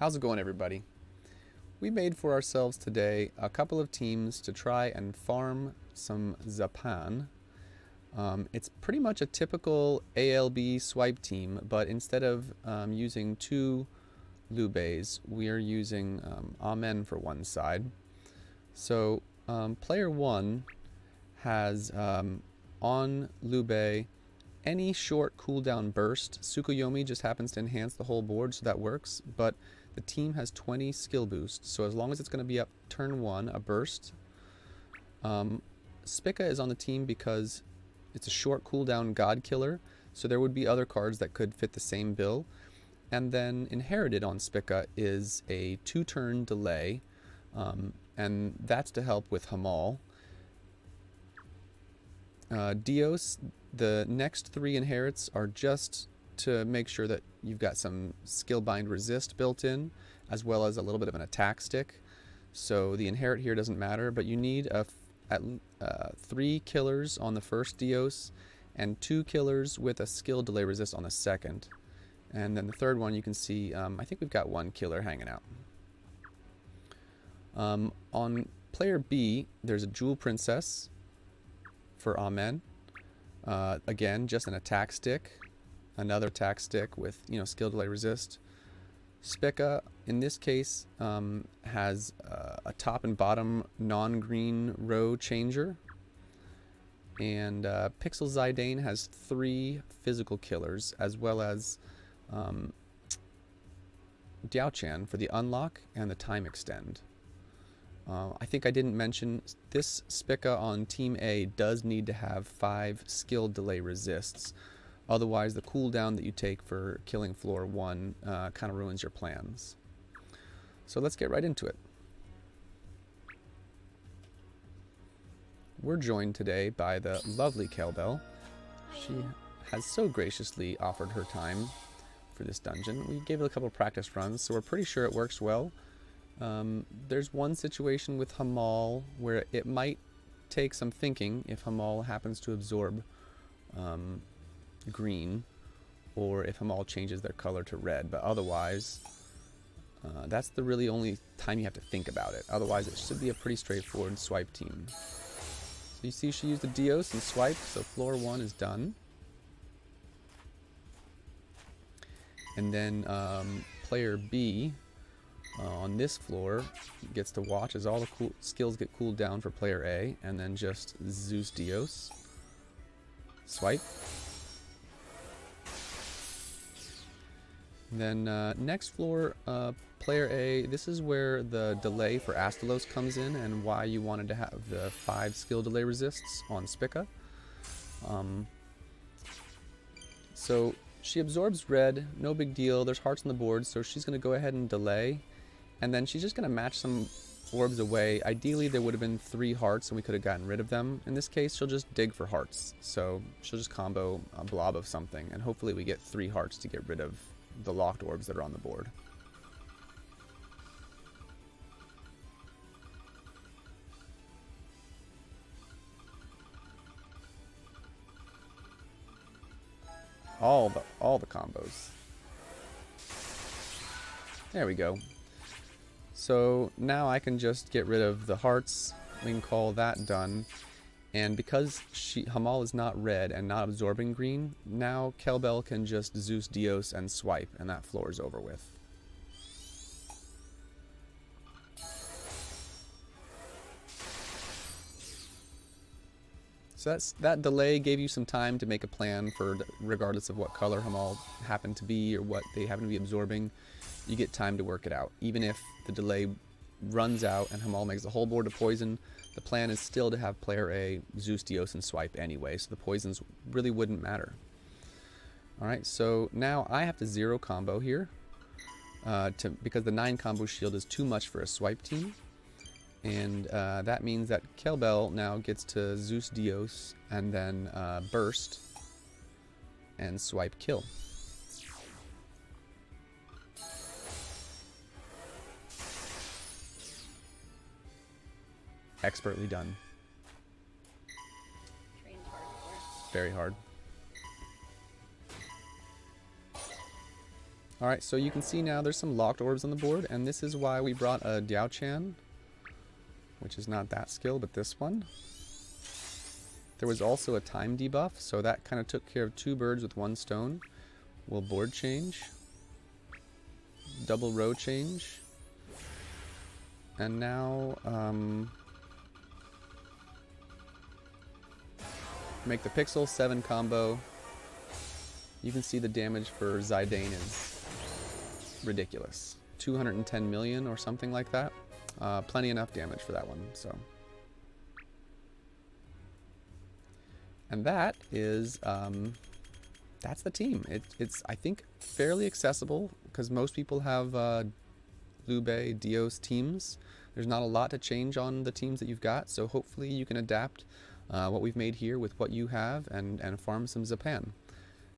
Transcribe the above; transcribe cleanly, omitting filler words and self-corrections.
How's it going, everybody? We made for ourselves today a couple of teams to try and farm some Zapan. It's pretty much a typical ALB swipe team, but instead of using two Lubes, we are using Amen for one side. So player one has on Lube any short cooldown burst. Tsukuyomi just happens to enhance the whole board, so that works, but the team has 20 skill boost, so as long as it's going to be up turn 1, a burst. Spica is on the team because it's a short cooldown god killer, so there would be other cards that could fit the same bill. And then inherited on Spica is a 2-turn delay, and that's to help with Hamal. Dios, the next 3 inherits are just to make sure that you've got some skill bind resist built in, as well as a little bit of an attack stick. So the inherit here doesn't matter, but you need 3 killers on the first Dios and 2 killers with a skill delay resist on the second. And then the third one, you can see, I think we've got 1 killer hanging out. On player B, there's a Jewel Princess for Amen. Again, just an attack stick. Another attack stick with, skill delay resist. Spica, in this case, has a top and bottom non-green row changer. And Pixel Zidane has 3 physical killers, as well as Diao-chan for the unlock and the time extend. I think I didn't mention, this Spica on Team A does need to have 5 skill delay resists. Otherwise, the cooldown that you take for killing floor 1 kind of ruins your plans. So let's get right into it. We're joined today by the lovely Kelbel. She has so graciously offered her time for this dungeon. We gave it a couple of practice runs, so we're pretty sure it works well. There's one situation with Hamal where it might take some thinking if Hamal happens to absorb green, or if Hamal changes their color to red, but otherwise that's the really only time you have to think about it. Otherwise it should be a pretty straightforward swipe team. So you see she used the Dios and swiped, so floor 1 is done. And then player B on this floor gets to watch as all the skills get cooled down for player A, and then just Zeus Dios. Swipe. Then next floor, player A, this is where the delay for Astalos comes in and why you wanted to have the 5 skill delay resists on Spica. So she absorbs red, no big deal, there's hearts on the board, so she's going to go ahead and delay. And then she's just going to match some orbs away. Ideally there would have been 3 hearts and we could have gotten rid of them. In this case she'll just dig for hearts. So she'll just combo a blob of something, and hopefully we get 3 hearts to get rid of the locked orbs that are on the board. All the combos. There we go. So now I can just get rid of the hearts. We can call that done. And because Hamal is not red and not absorbing green, now Kelbel can just Zeus Dios and swipe, and that floor is over with. So that delay gave you some time to make a plan for, regardless of what color Hamal happened to be or what they happen to be absorbing, you get time to work it out. Even if the delay runs out and Hamal makes the whole board a poison, the plan is still to have player A Zeus Dios and swipe anyway, so the poisons really wouldn't matter. Alright, so now I have to 0 combo here, because the 9 combo shield is too much for a swipe team. And that means that Kelbel now gets to Zeus Dios and then burst and swipe kill. Expertly done. Trained hard for. Very hard. Alright, so you can see now there's some locked orbs on the board, and this is why we brought a Diao-chan, which is not that skill, but this one. There was also a time debuff, so that kind of took care of 2 birds with 1 stone. We'll board change, double row change, and now make the pixel 7 combo. You can see the damage for Zidane is ridiculous. 210 million or something like that. Plenty enough damage for that one. So, and that is that's the team. It's I think fairly accessible because most people have Lube Dios teams. There's not a lot to change on the teams that you've got, so hopefully you can adapt what we've made here with what you have and farm some Zapan.